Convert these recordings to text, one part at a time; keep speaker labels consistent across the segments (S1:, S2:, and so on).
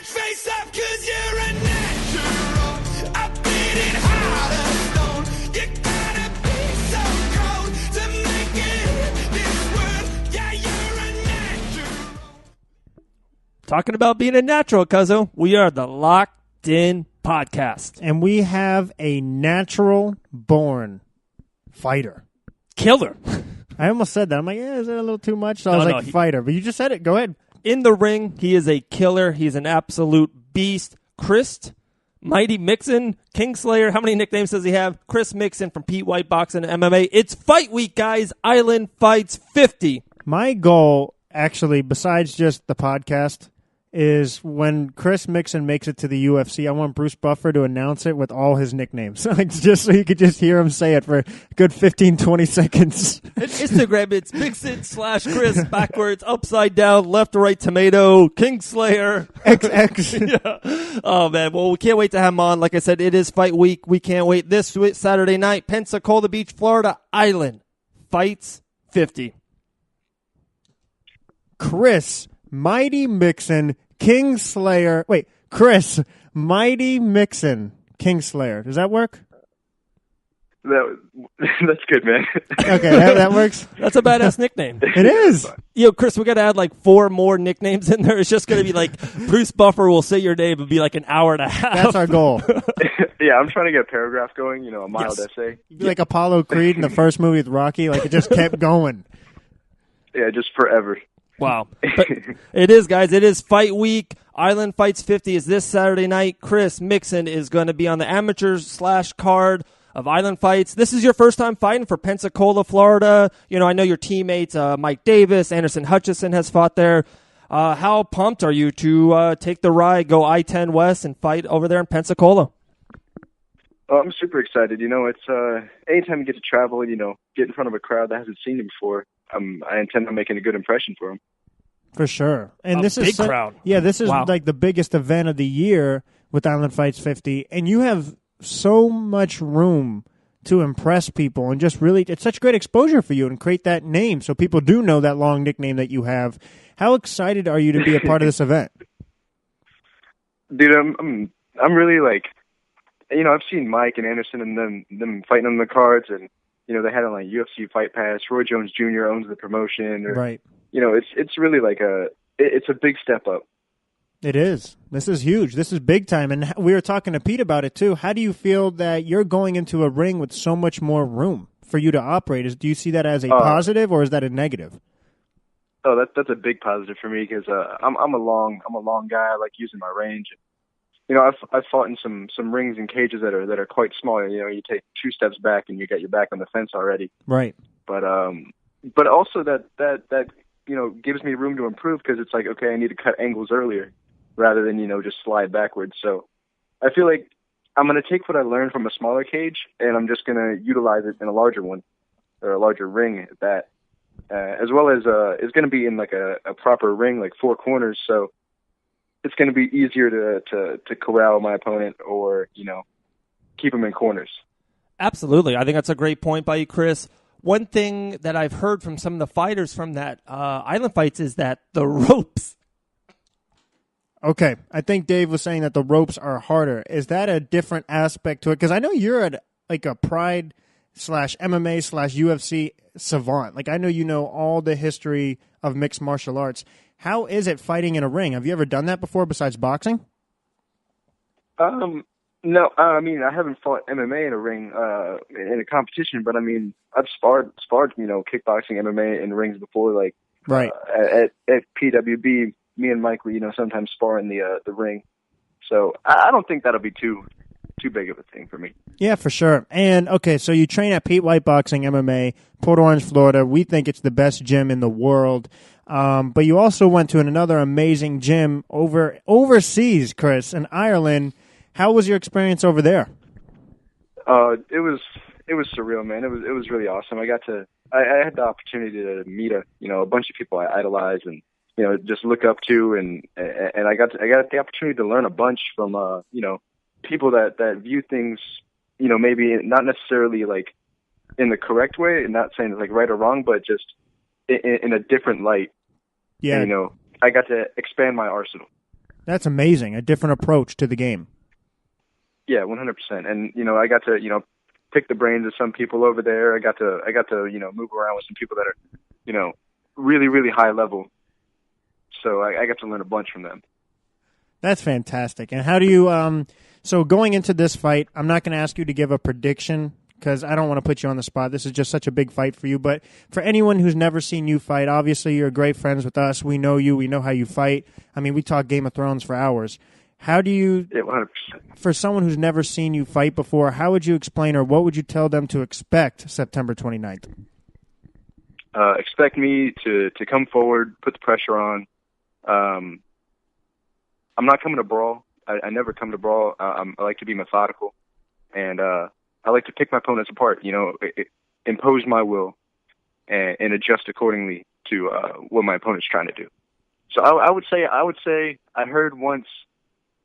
S1: let's face up, 'cause you're a natural. I beat it harder, stone. You gotta be so cold to make it in this world. Yeah, you're a natural.
S2: Talking about being a natural, Cuzzo, we are the Locked In Podcast.
S3: And we have a natural-born fighter.
S2: Killer.
S3: I almost said that. I'm like, is that a little too much? So I
S2: No,
S3: was like, fighter. But you just said it. Go ahead.
S2: In the ring, he is a killer. He's an absolute beast. Chris, Mighty Mixan, Kingslayer. How many nicknames does he have? Chris Mixan from Pete White Boxing MMA. It's fight week, guys. Island Fights 50.
S3: My goal, actually, besides just the podcast, is when Chris Mixan makes it to the UFC, I want Bruce Buffer to announce it with all his nicknames. Like, just so you could just hear him say it for a good 15, 20 seconds.
S2: Instagram, it's Mixan/Chris, backwards, upside down, left to right tomato, Kingslayer.
S3: XX.
S2: Yeah. Oh, man. Well, we can't wait to have him on. Like I said, it is fight week. We can't wait. This Saturday night, Pensacola Beach, Florida, Island Fights 50.
S3: Chris Mighty Mixan, Kingslayer. Wait, Chris Mighty Mixan, Kingslayer. Does that work?
S4: That's good, man.
S3: Okay, that works.
S2: That's a badass nickname.
S3: It is.
S2: Yo, Chris, we got to add like 4 more nicknames in there. It's just going to be like Bruce Buffer will say your name and be like an hour and a half.
S3: That's our goal.
S4: Yeah, I'm trying to get a paragraph going, a mild essay.
S3: Be like Apollo Creed in the first movie with Rocky. Like, it just kept going.
S4: Yeah, just forever.
S2: Wow. But it is, guys. It is fight week. Island Fights 50 is this Saturday night. Chris Mixan is going to be on the amateurs/card of Island Fights. This is your first time fighting for Pensacola, Florida. I know your teammates, Mike Davis, Anderson Hutchison has fought there. How pumped are you to take the ride, go I-10 West, and fight over there in Pensacola?
S4: Oh, I'm super excited. It's anytime you get to travel, get in front of a crowd that hasn't seen you before, I intend on making a good impression for them.
S3: For sure. And this
S2: big
S3: is
S2: crowd.
S3: Yeah, this is
S2: Wow.
S3: like the biggest event of the year with Island Fights 50. And you have so much room to impress people and just really, it's such great exposure for you and create that name so people do know that long nickname that you have. How excited are you to be a part of this event?
S4: Dude, I'm really I've seen Mike and Anderson and them fighting on the cards, and they had on like UFC Fight Pass. Roy Jones Jr. owns the promotion,
S3: Right.
S4: It's really like it's a big step up.
S3: It is. This is huge. This is big time. And we were talking to Pete about it too. How do you feel that you're going into a ring with so much more room for you to operate? Do you see that as a positive or is that a negative?
S4: Oh, that's a big positive for me because I'm a long guy. I like using my range. I've fought in some rings and cages that are quite small. You take 2 steps back and you got your back on the fence already.
S3: Right.
S4: But also that gives me room to improve because it's like, okay, I need to cut angles earlier rather than just slide backwards. So I feel like I'm going to take what I learned from a smaller cage and I'm just going to utilize it in a larger one or a larger ring at that, as well as it's going to be in like a proper ring, like 4 corners. So it's going to be easier to corral my opponent or, keep him in corners.
S2: Absolutely. I think that's a great point by you, Chris. One thing that I've heard from some of the fighters from that Island Fights is that the ropes.
S3: Okay. I think Dave was saying that the ropes are harder. Is that a different aspect to it? Because I know you're at like a Pride/MMA/UFC savant. Like I know you know all the history of mixed martial arts. How is it fighting in a ring? Have you ever done that before besides boxing?
S4: No, I haven't fought MMA in a ring, in a competition, but I've sparred, kickboxing, MMA in rings before, like,
S3: right.
S4: At PWB, me and Mike would, sometimes spar in the ring. So I don't think that'll be too big of a thing for me.
S3: Yeah, for sure. And, okay, so you train at Pete White Boxing MMA, Port Orange, Florida. We think it's the best gym in the world. But you also went to another amazing gym overseas, Chris, in Ireland. How was your experience over there?
S4: It was surreal, man. It was really awesome. I had the opportunity to meet a bunch of people I idolize and just look up to, and I got the opportunity to learn a bunch from people that view things maybe not necessarily like in the correct way, and not saying it's like right or wrong, but just in a different light.
S3: Yeah.
S4: And, I got to expand my arsenal.
S3: That's amazing. A different approach to the game.
S4: Yeah, 100%. And I got to pick the brains of some people over there. I got to move around with some people that are really, really high level. So I got to learn a bunch from them.
S3: That's fantastic. And how do you so going into this fight, I'm not going to ask you to give a prediction because I don't want to put you on the spot. This is just such a big fight for you. But for anyone who's never seen you fight, obviously you're great friends with us. We know you. We know how you fight. I mean, we talk Game of Thrones for hours. How do you,
S4: 100%.
S3: for someone who's never seen you fight before, how would you explain or what would you tell them to expect September 29th?
S4: Expect me to come forward, put the pressure on. I'm not coming to brawl. I never come to brawl. I like to be methodical, and I like to pick my opponents apart. Impose my will, and adjust accordingly to what my opponent's trying to do. So I would say I heard once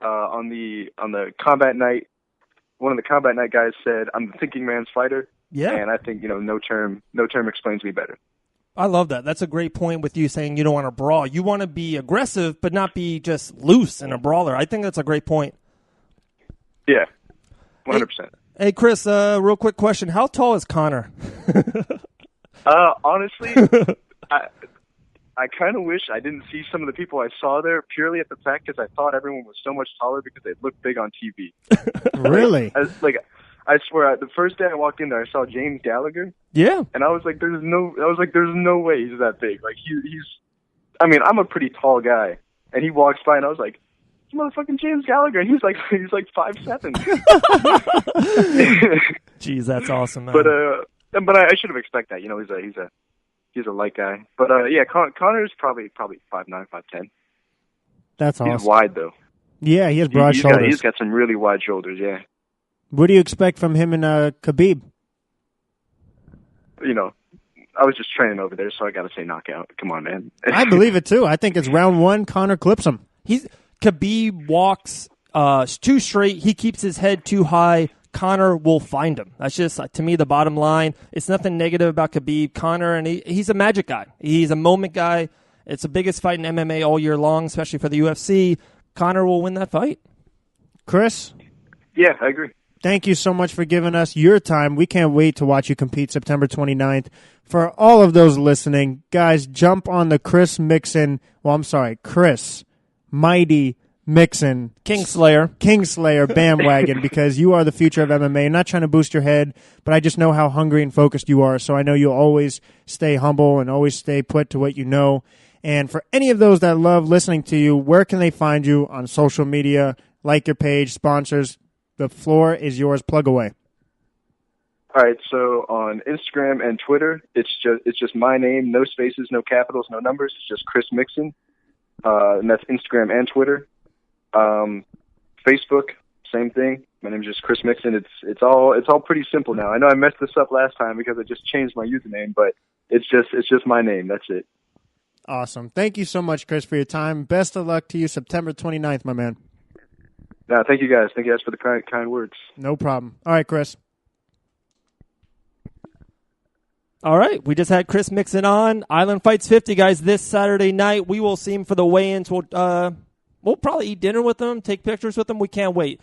S4: on the combat night, one of the combat night guys said, "I'm the thinking man's fighter."
S2: Yeah,
S4: and I think no term explains me better.
S2: I love that. That's a great point with you saying you don't want to brawl. You want to be aggressive, but not be just loose and a brawler. I think that's a great point.
S4: Yeah, 100%.
S2: Hey Chris, real quick question. How tall is Connor?
S4: Honestly, I kind of wish I didn't see some of the people I saw there purely at the fact because I thought everyone was so much taller because they looked big on TV.
S3: Really?
S4: I swear, the first day I walked in there, I saw James Gallagher.
S2: Yeah.
S4: And I was like, there's no way he's that big. Like I'm a pretty tall guy. And he walks by and I was like, it's motherfucking James Gallagher. And he's like 5'7".
S2: Jeez, that's awesome, man.
S4: But I should have expected that. He's a light guy. But yeah, Connor's probably 5'9", 5'10".
S3: That's awesome.
S4: He's wide though.
S3: Yeah, he has broad shoulders.
S4: He's got some really wide shoulders, yeah.
S3: What do you expect from him and Khabib?
S4: I was just training over there, so I got to say knockout. Come on, man.
S3: I believe it, too. I think it's round one. Connor clips him.
S2: Khabib walks too straight. He keeps his head too high. Connor will find him. That's just, to me, the bottom line. It's nothing negative about Khabib. Connor, and he's a magic guy. He's a moment guy. It's the biggest fight in MMA all year long, especially for the UFC. Connor will win that fight.
S3: Chris?
S4: Yeah, I agree.
S3: Thank you so much for giving us your time. We can't wait to watch you compete September 29th. For all of those listening, guys, jump on the Chris Mighty Mixan Kingslayer bandwagon because you are the future of MMA. I'm not trying to boost your head, but I just know how hungry and focused you are, so I know you'll always stay humble and always stay put to what you know. And for any of those that love listening to you, where can they find you on social media? Like your page, sponsors. The floor is yours. Plug away.
S4: All right. So on Instagram and Twitter, it's just my name, no spaces, no capitals, no numbers. It's just Chris Mixan, and that's Instagram and Twitter. Facebook, same thing. My name is just Chris Mixan. It's all pretty simple now. I know I messed this up last time because I just changed my username, but it's just my name. That's it.
S3: Awesome. Thank you so much, Chris, for your time. Best of luck to you September 29th, my man.
S4: No, thank you guys. Thank you guys for the kind words.
S3: No problem. All right, Chris.
S2: All right. We just had Chris Mixan on. Island Fights 50, guys, this Saturday night. We will see him for the weigh-ins. We'll probably eat dinner with him, take pictures with him. We can't wait.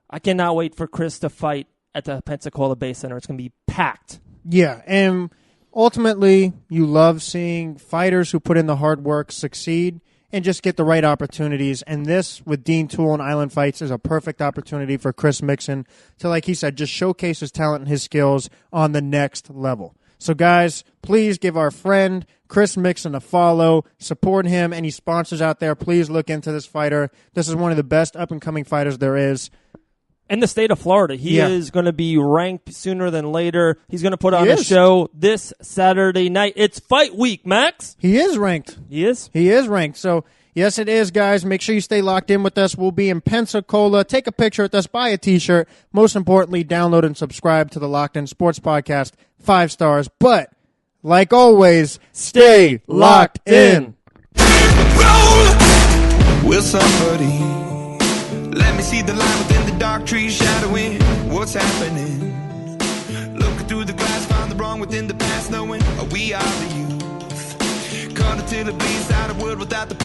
S2: I cannot wait for Chris to fight at the Pensacola Bay Center. It's going to be packed.
S3: Yeah, and ultimately, you love seeing fighters who put in the hard work succeed and just get the right opportunities. And this, with Dean Toole and Island Fights, is a perfect opportunity for Chris Mixan to, like he said, just showcase his talent and his skills on the next level. So, guys, please give our friend Chris Mixan a follow. Support him. Any sponsors out there, please look into this fighter. This is one of the best up-and-coming fighters there is.
S2: In the state of Florida. He is going to be ranked sooner than later. He's going to put on a show this Saturday night. It's fight week, Max.
S3: He is ranked.
S2: He is?
S3: He is ranked. So, yes, it is, guys. Make sure you stay locked in with us. We'll be in Pensacola. Take a picture with us. Buy a T-shirt. Most importantly, download and subscribe to the Locked In Sports Podcast. 5 stars. But, like always, stay locked in.
S1: Roll! Will somebody let me see the line within the dark trees shadowing what's happening? Looking through the glass, find the wrong within the past, knowing we are the youth. Cut until it bleeds out of wood without the